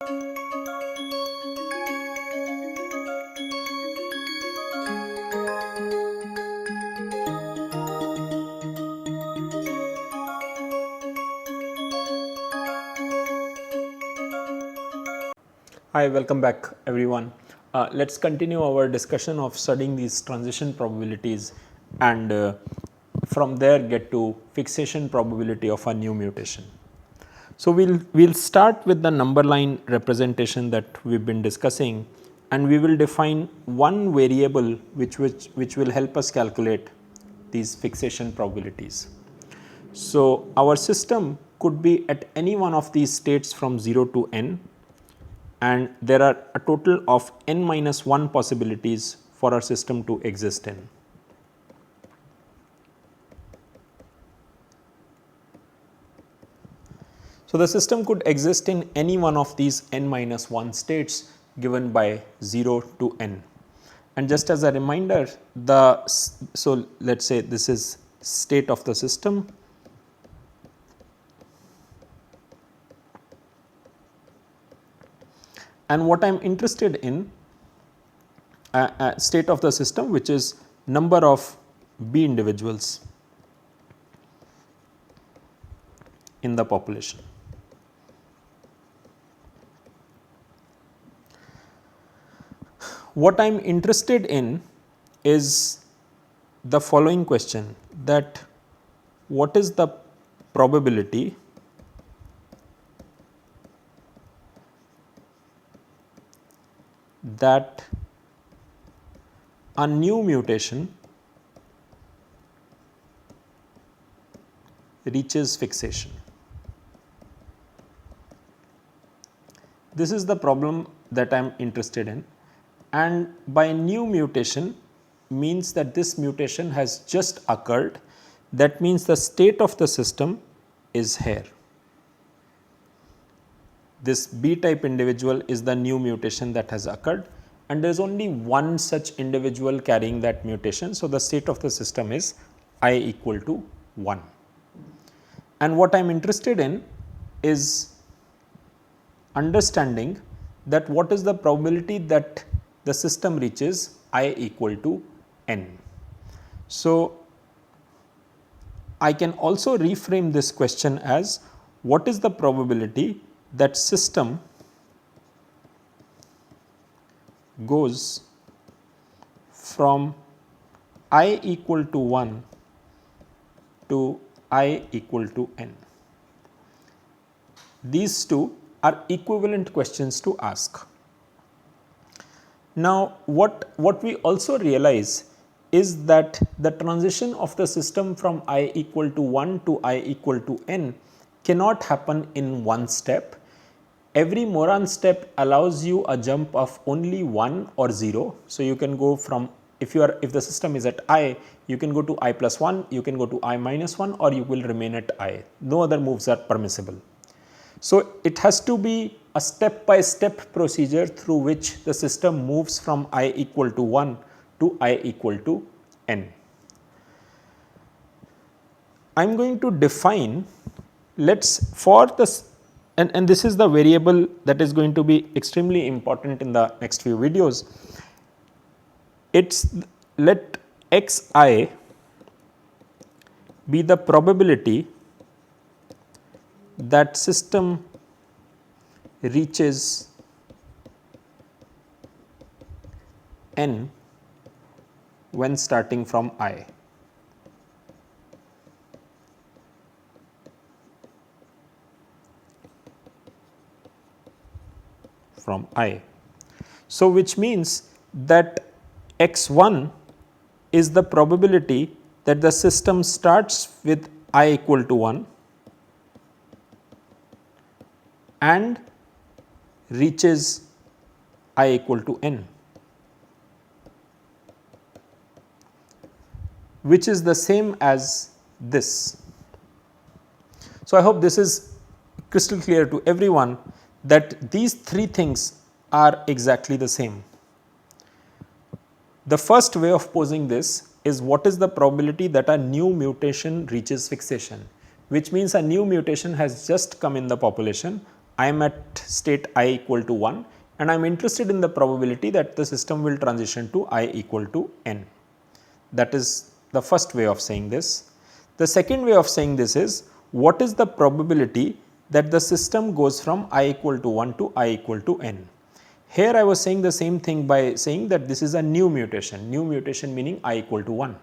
Hi, welcome back everyone. Let's continue our discussion of studying these transition probabilities and from there get to fixation probability of a new mutation. So, we'll start with the number line representation that we've been discussing, and we will define one variable which will help us calculate these fixation probabilities. So, our system could be at any one of these states from 0 to n, and there are a total of n minus 1 possibilities for our system to exist in. So, the system could exist in any one of these n minus 1 states given by 0 to n. And just as a reminder, so let us say this is state of the system, and what I am interested in state of the system, which is number of B individuals in the population. What I am interested in is the following question, that what is the probability that a new mutation reaches fixation. This is the problem that I am interested in, and by new mutation means that this mutation has just occurred. That means the state of the system is here. This B type individual is the new mutation that has occurred, and there is only one such individual carrying that mutation. So, the state of the system is I equal to 1, and what I am interested in is understanding that what is the probability that the system reaches I equal to n. So, I can also reframe this question as what is the probability that system goes from I equal to 1 to I equal to n. These two are equivalent questions to ask. Now, what we also realize is that the transition of the system from I equal to 1 to I equal to n cannot happen in one step. Every Moran step allows you a jump of only 1 or 0. So, you can go from, if the system is at I, you can go to I plus 1, you can go to I minus 1, or you will remain at I. No other moves are permissible. So, it has to be a step by step procedure through which the system moves from I equal to 1 to I equal to n. I am going to define, for this, and this is the variable that is going to be extremely important in the next few videos. Let xi be the probability that system reaches n when starting from I. From I. So, which means that x1 is the probability that the system starts with I equal to 1 and reaches I equal to n, which is the same as this. So, I hope this is crystal clear to everyone that these three things are exactly the same. The first way of posing this is what is the probability that a new mutation reaches fixation, which means a new mutation has just come in the population. I am at state I equal to 1 and I am interested in the probability that the system will transition to I equal to n. That is the first way of saying this. The second way of saying this is, what is the probability that the system goes from I equal to 1 to I equal to n. Here I was saying the same thing by saying that this is a new mutation meaning I equal to 1.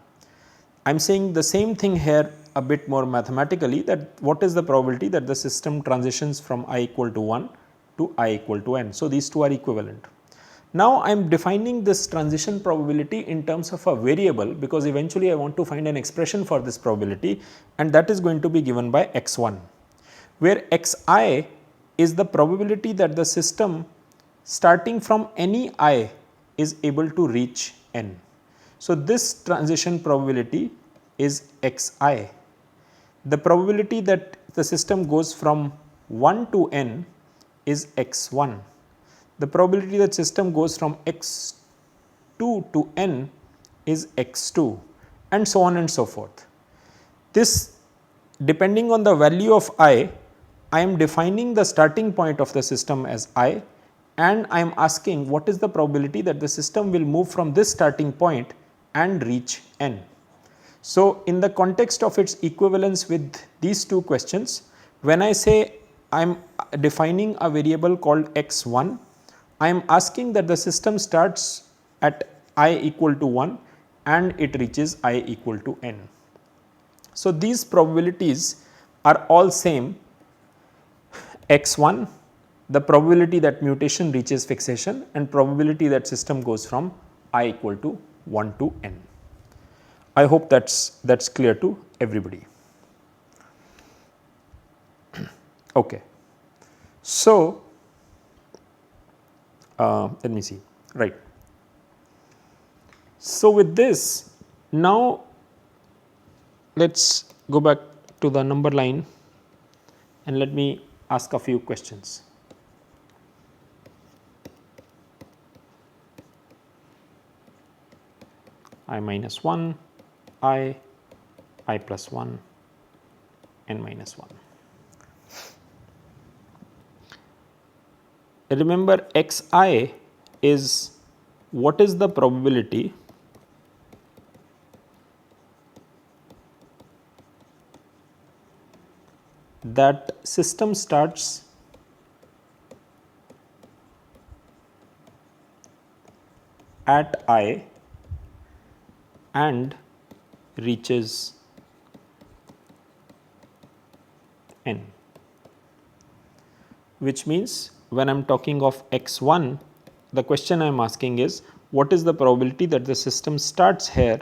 I am saying the same thing here a bit more mathematically, that what is the probability that the system transitions from I equal to 1 to I equal to n. So, these two are equivalent. Now, I am defining this transition probability in terms of a variable, because eventually I want to find an expression for this probability, and that is going to be given by x1, where xi is the probability that the system starting from any I is able to reach n. So, this transition probability is xi. The probability that the system goes from 1 to n is x1. The probability that system goes from x2 to n is x2, and so on and so forth. This, depending on the value of I am defining the starting point of the system as I, and I am asking what is the probability that the system will move from this starting point and reach n. So, in the context of its equivalence with these two questions, when I say I am defining a variable called x1, I am asking that the system starts at I equal to 1 and it reaches I equal to n. So, these probabilities are all same. X1, the probability that mutation reaches fixation, and probability that system goes from I equal to 1 to n. I hope that's clear to everybody. Okay. So, let me see, right. So, with this, now let us go back to the number line and let me ask a few questions. I minus 1, I plus 1, n minus 1. Remember, xi is what is the probability that system starts at I and reaches n, which means when I am talking of x1, the question I am asking is what is the probability that the system starts here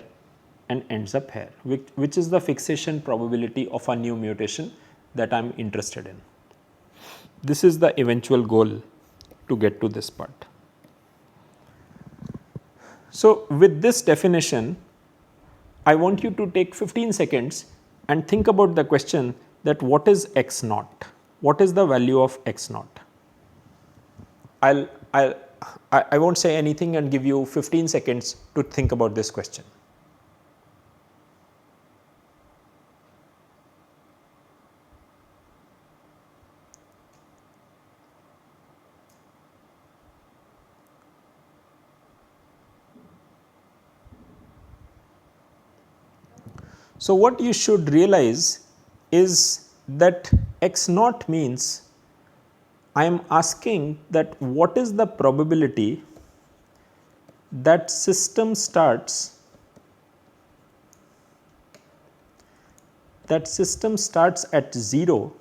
and ends up here, which is the fixation probability of a new mutation that I am interested in. This is the eventual goal to get to this part. So, with this definition, I want you to take 15 seconds and think about the question that what is x naught? What is the value of x naught? I won't say anything and give you 15 seconds to think about this question. So, what you should realize is that x naught means I am asking that what is the probability that system starts at 0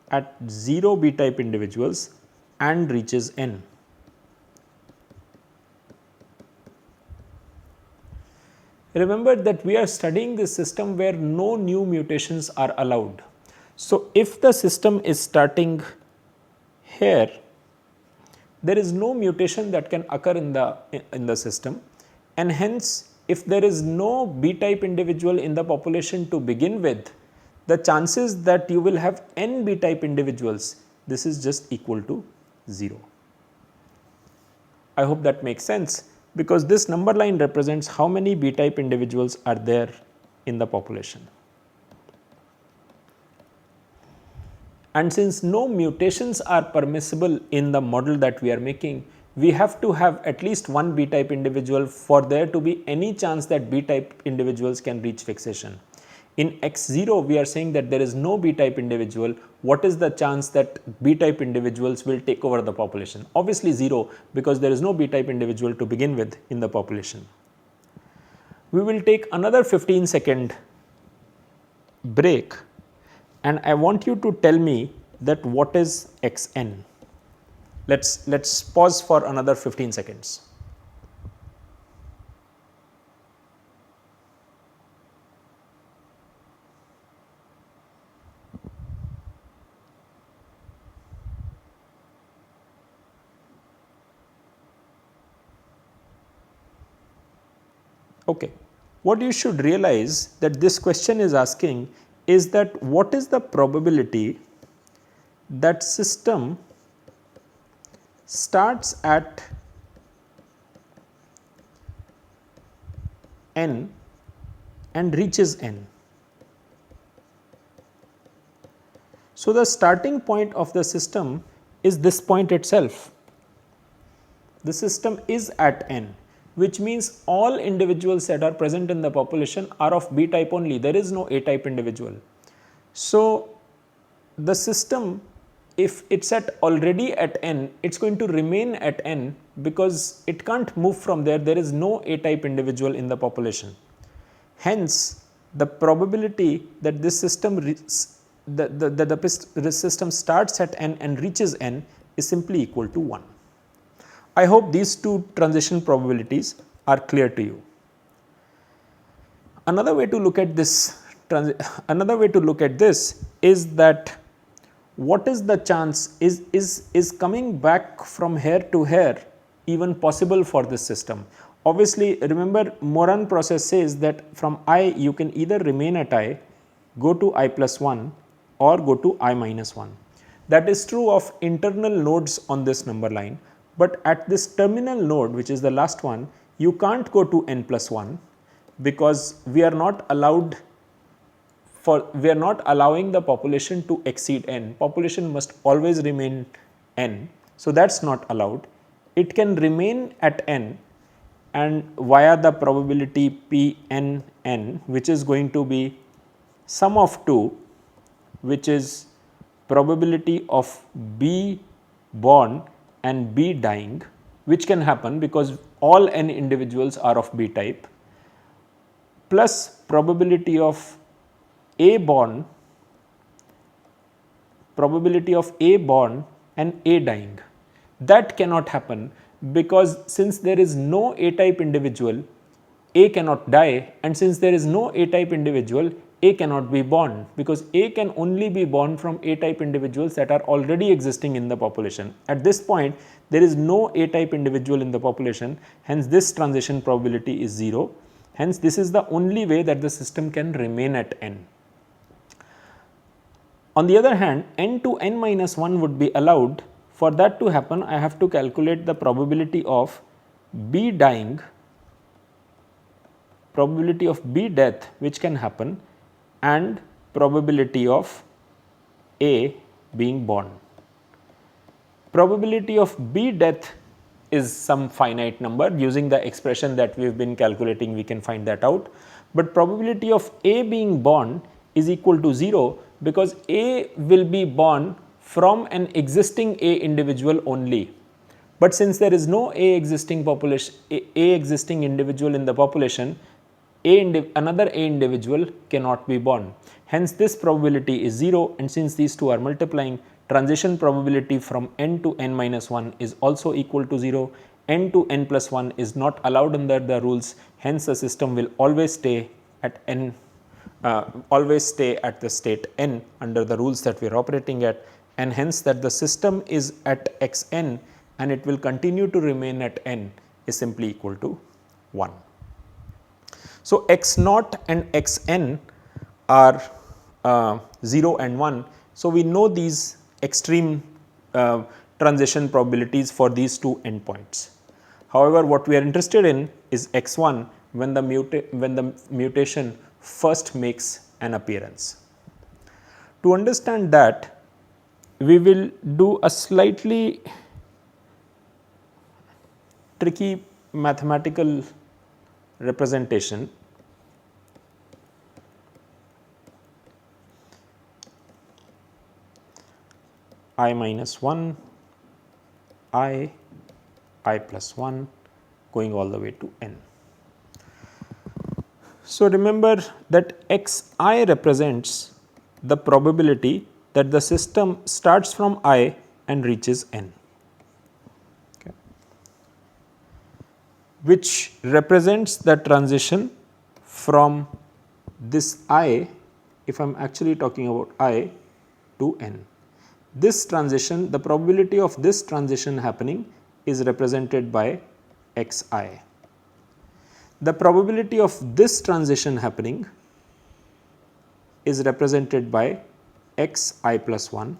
at 0 B type individuals and reaches n. Remember that we are studying this system where no new mutations are allowed. So, if the system is starting here, there is no mutation that can occur in the system, and hence if there is no B type individual in the population to begin with, the chances that you will have n B type individuals, this is just equal to 0. I hope that makes sense, because this number line represents how many B type individuals are there in the population. And since no mutations are permissible in the model that we are making, we have to have at least one B type individual for there to be any chance that B type individuals can reach fixation. In X0, we are saying that there is no B type individual. What is the chance that B type individuals will take over the population? Obviously 0, because there is no B type individual to begin with in the population. We will take another 15-second break, and I want you to tell me that what is Xn. Let's pause for another 15 seconds. Okay. What you should realize that this question is asking is that what is the probability that system starts at n and reaches n. So, the starting point of the system is this point itself. The system is at n, which means all individuals that are present in the population are of B type only. There is no A type individual. So, the system, if it's already at n, it's going to remain at n because it can't move from there. There is no A type individual in the population. Hence, the probability that this system the system starts at n and reaches n is simply equal to 1. I hope these two transition probabilities are clear to you. Another way to look at this is that what is the chance, is coming back from here to here even possible for this system? Obviously, remember Moran process says that from I you can either remain at I, go to I plus 1 or go to I minus 1. That is true of internal nodes on this number line, but at this terminal node, which is the last one, you can't go to n plus 1 because we are not allowing the population to exceed n. Population must always remain n. So, that is not allowed. It can remain at n, and via the probability Pn n, which is going to be sum of 2, which is probability of B born and B dying, which can happen because all n individuals are of B type, plus probability of A born and A dying. That cannot happen because since there is no A type individual, A cannot die, and since there is no A type individual, A cannot be born, because A can only be born from A type individuals that are already existing in the population. At this point, there is no A type individual in the population, hence this transition probability is 0. Hence, this is the only way that the system can remain at n. On the other hand, n to n minus 1 would be allowed. For that to happen, I have to calculate the probability of B dying, probability of B death which can happen, and probability of A being born. Probability of B death is some finite number. Using the expression that we have been calculating, we can find that out. But probability of A being born is equal to 0 because A will be born from an existing A individual only. But since there is no existing individual in the population, another A individual cannot be born. Hence, this probability is 0, and since these two are multiplying, transition probability from n to n minus 1 is also equal to 0. N to n plus 1 is not allowed under the rules. Hence, the system will always stay at n, always stay at the state n under the rules that we are operating at, and hence that the system is at xn and it will continue to remain at n is simply equal to 1. So, x naught and xn are 0 and 1. So, we know these extreme transition probabilities for these two endpoints. However, what we are interested in is x1 when the mutation first makes an appearance. To understand that, we will do a slightly tricky mathematical representation. I minus 1, I plus 1 going all the way to n. So, remember that xi represents the probability that the system starts from I and reaches n, okay, which represents the transition from this I, if I am actually talking about I, to n. This transition, the probability of this transition happening is represented by xi. The probability of this transition happening is represented by xi plus 1,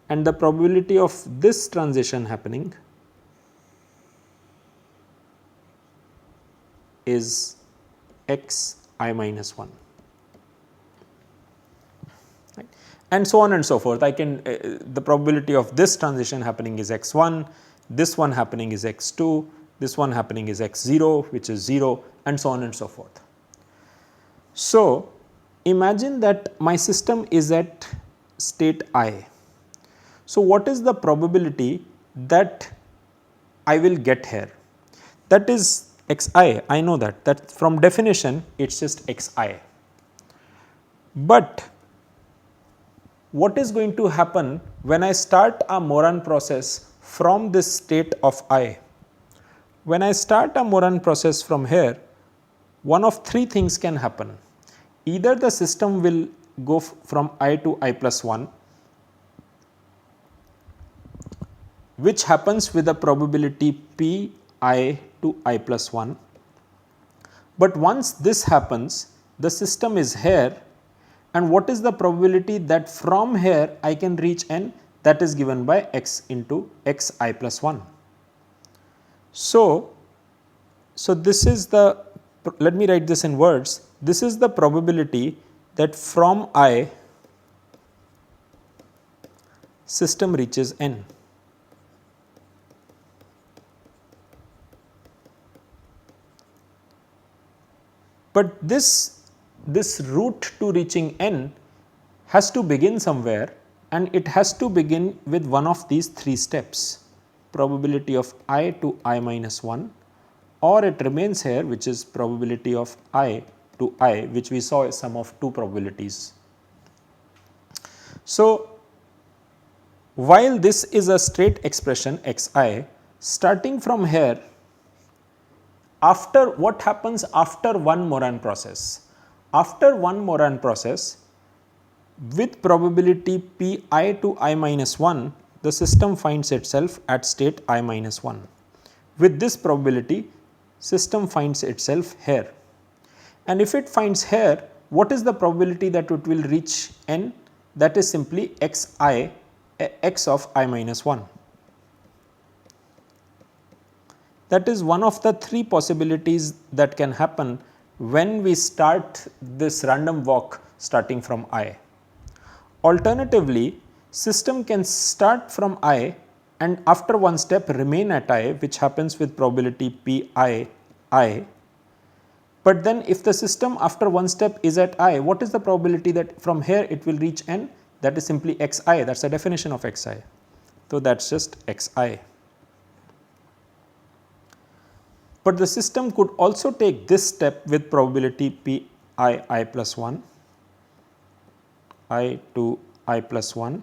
and the probability of this transition happening is xi minus 1, right, and so on and so forth. I can the probability of this transition happening is x1, this one happening is x2, this one happening is x0, which is 0, and so on and so forth. So, imagine that my system is at state I. So, what is the probability that I will get here? That is xi, I know that from definition it is just xi. But what is going to happen when I start a Moran process from this state of I? When I start a Moran process from here, one of three things can happen. Either the system will go from I to I plus 1, which happens with a probability p I to I plus 1. But once this happens, the system is here, and what is the probability that from here I can reach n? That is given by x into xi plus 1. So, this is the, let me write this in words, this is the probability that from I system reaches n. But this route to reaching n has to begin somewhere, and it has to begin with one of these three steps: probability of I to I minus 1, or it remains here, which is probability of I to I, which we saw is sum of two probabilities. So, while this is a straight expression xi, starting from here, after what happens after one Moran process? After one Moran process, with probability pi to I minus 1, the system finds itself at state I minus 1. With this probability, system finds itself here. And if it finds here, what is the probability that it will reach n? That is simply xi, x of I minus 1. That is one of the three possibilities that can happen when we start this random walk starting from I. Alternatively, system can start from I and after one step remain at I, which happens with probability pi I. But then if the system after one step is at I, what is the probability that from here it will reach n? That is simply xi, that is the definition of xi. So, that is just xi. But the system could also take this step with probability pi I plus 1, I to I plus 1,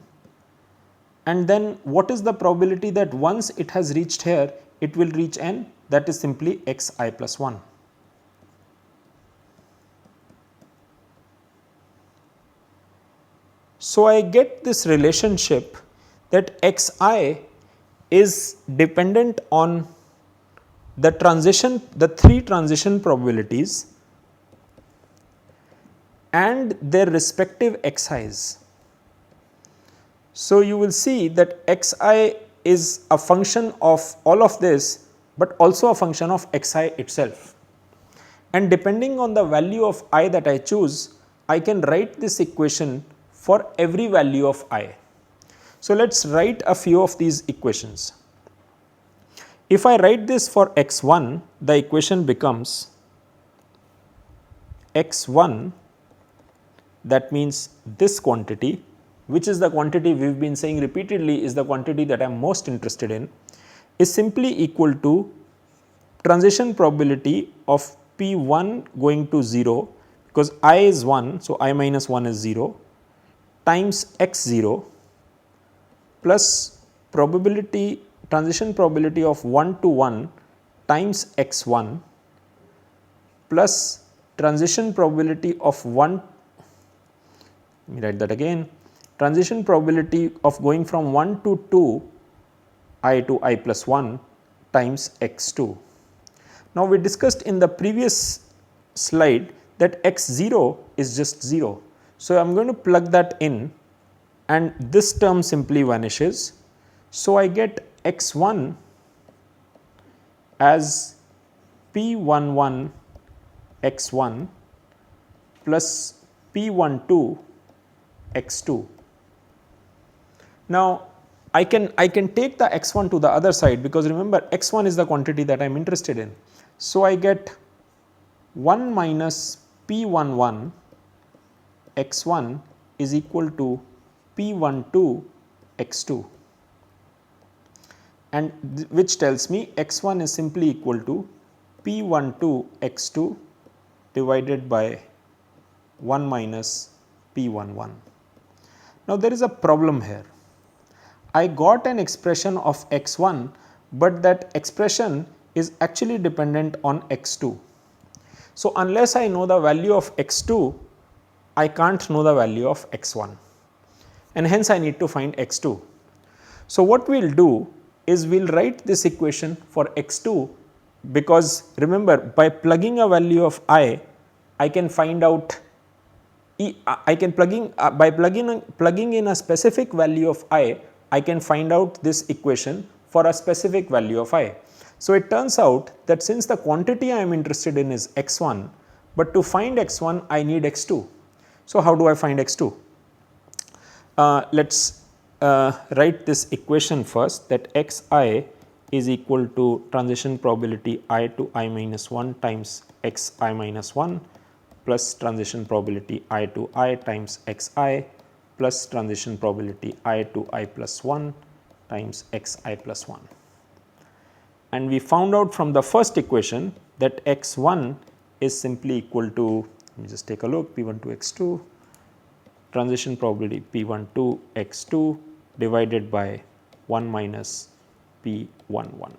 and then what is the probability that once it has reached here, it will reach n? That is simply xi plus 1. So, I get this relationship that xi is dependent on the transition, the three transition probabilities and their respective xi's. So, you will see that xi is a function of all of this, but also a function of xi itself. And depending on the value of I that I choose, I can write this equation for every value of I. So, let us write a few of these equations. If I write this for x1, the equation becomes x1, that means this quantity, which is the quantity we have been saying repeatedly is the quantity that I am most interested in, is simply equal to transition probability of P1 going to 0, because I is 1, so I minus 1 is 0, times x0 plus probability, transition probability of 1 to 1 times x1 plus transition probability of 1, let me write that again, transition probability of going from 1 to 2 I to I plus 1 times x2. Now, we discussed in the previous slide that x0 is just 0. So, I am going to plug that in and this term simply vanishes. So, I get x1 as P11 x1 plus P12 x2. Now, I can take the x1 to the other side, because remember x1 is the quantity that I am interested in. So, I get 1 minus P11 x1 is equal to P12 x2, and which tells me x1 is simply equal to P12 x2 divided by 1 minus P11. Now, there is a problem here. I got an expression of x1, but that expression is actually dependent on x2. So, unless I know the value of x2, I can't know the value of x1, and hence I need to find x2. So, what we will do is we will write this equation for x2, because remember, by plugging a value of I can find out by plugging in a specific value of I can find out this equation for a specific value of I. So, it turns out that since the quantity I am interested in is x1, but to find x1 I need x2. So, how do I find x2? Let us write this equation first, that xi is equal to transition probability I to I minus 1 times xi minus 1 plus transition probability I to I times xi plus transition probability I to I plus 1 times xi plus 1. And we found out from the first equation that x1 is simply equal to, let me just take a look, P12 x2, transition probability P12 x2 divided by 1 minus P11.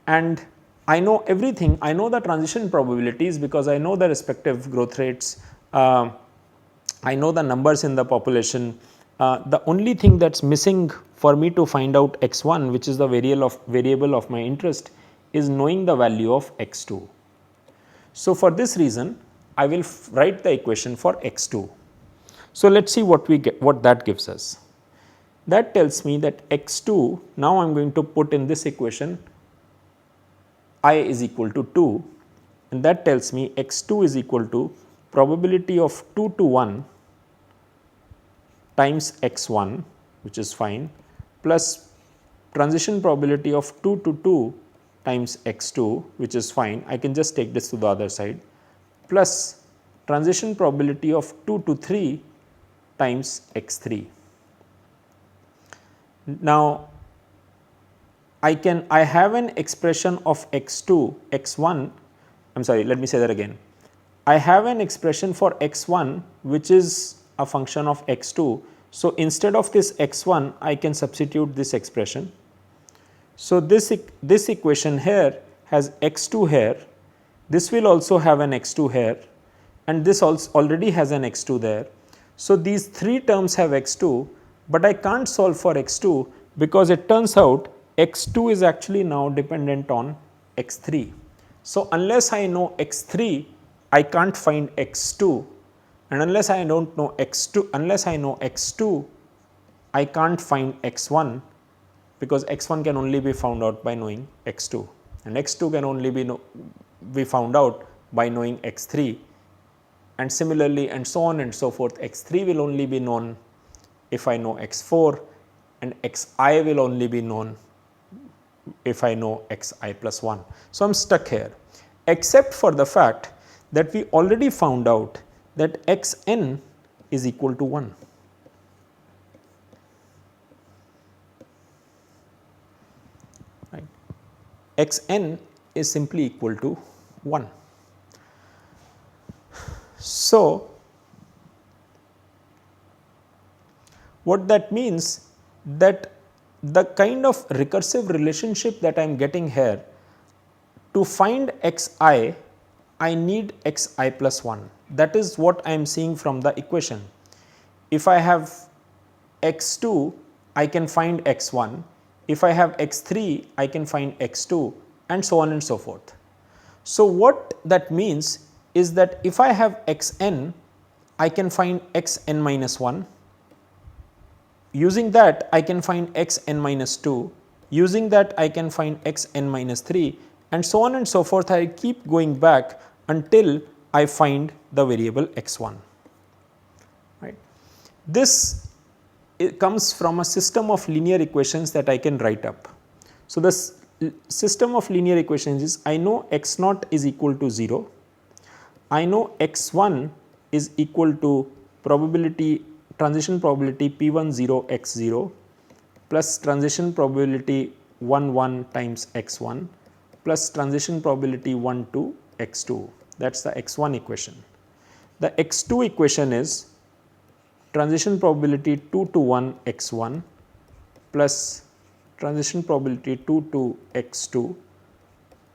And I know everything, I know the transition probabilities because I know the respective growth rates, I know the numbers in the population. The only thing that is missing for me to find out x1, which is the variable of my interest, is knowing the value of x2. So, for this reason I will write the equation for x2. So, let us see what we get, what that gives us. That tells me that x2, now I am going to put in this equation I is equal to 2, and that tells me x2 is equal to probability of 2 to 1 times x1, which is fine, plus transition probability of 2 to 2 times x2, which is fine. I can just take this to the other side, plus transition probability of 2 to 3 times x3. Now, I have an expression of x2, x1, I am sorry, let me say that again. I have an expression for x1 which is a function of x2. So, instead of this x1 I can substitute this expression. So, this equation here has x2 here, this will also have an x2 here, and this also already has an x2 there. So, these three terms have x2, but I can't solve for x2 because it turns out x2 is actually now dependent on x3. So, unless I know x3 I can't find x2, and unless I don't know x2, unless I know x2 I can't find x1, because x1 can only be found out by knowing x2, and x2 can only be found out by knowing x3. and similarly and so on and so forth. X3 will only be known if I know X4, and Xi will only be known if I know Xi plus 1. So, I am stuck here, except for the fact that we already found out that Xn is equal to 1. Right. Xn is simply equal to 1. So, what that means that the kind of recursive relationship that I am getting here, to find Xi, I need Xi plus 1. That is what I am seeing from the equation. If I have X2, I can find X1. If I have X3, I can find X2, and so on and so forth. So, what that means is that if I have Xn, I can find Xn minus 1. Using that, I can find Xn minus 2. Using that, I can find Xn minus 3, and so on and so forth. I keep going back until I find the variable X1. Right. This comes from a system of linear equations that I can write up. So, this system of linear equations is, I know x naught is equal to 0, I know x1 is equal to transition probability p1 0 x 0 plus transition probability 1 1 times x1 plus transition probability 1 2 x2. That is the x1 equation. The x2 equation is transition probability 2 to 1 x1 plus transition probability 2 to x2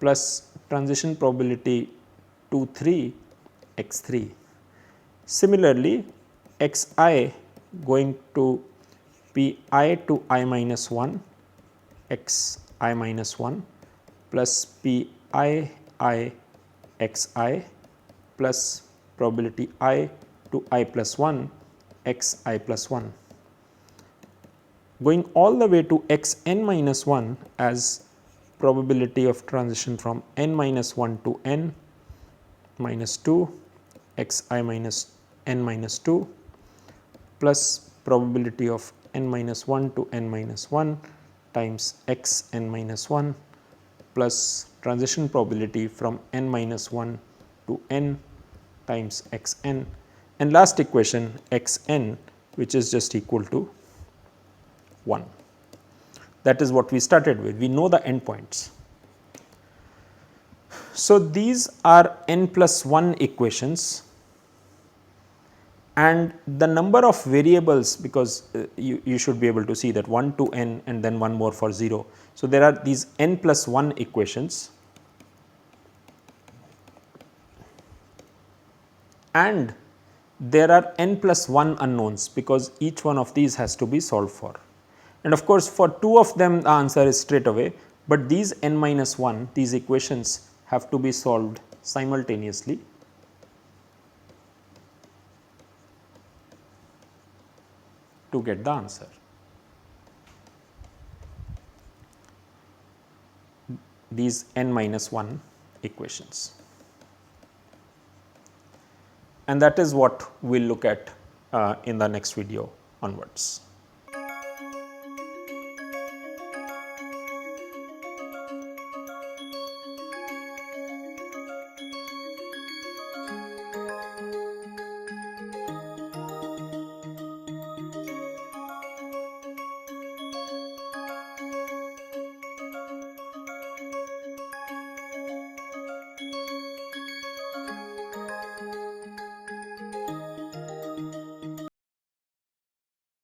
plus transition probability 2 3 x3. Similarly, xi going to pi to I minus 1 xi minus 1 plus pi I xi plus probability I to I plus 1 xi plus 1. Going all the way to xn minus 1 as probability of transition from n minus 1 to n minus 2 xi minus n minus 2 plus probability of n minus 1 to n minus 1 times xn minus 1 plus transition probability from n minus 1 to n times xn, and last equation xn, which is just equal to 1. That is what we started with. We know the endpoints. So, these are n plus 1 equations, and the number of variables, because you should be able to see that 1 to n and then one more for 0. So, there are these n plus 1 equations, and there are n plus 1 unknowns, because each one of these has to be solved for. And of course, for 2 of them the answer is straight away, but these n minus 1, these equations have to be solved simultaneously. To get the answer. These n minus 1 equations. And that is what we will look at in the next video onwards.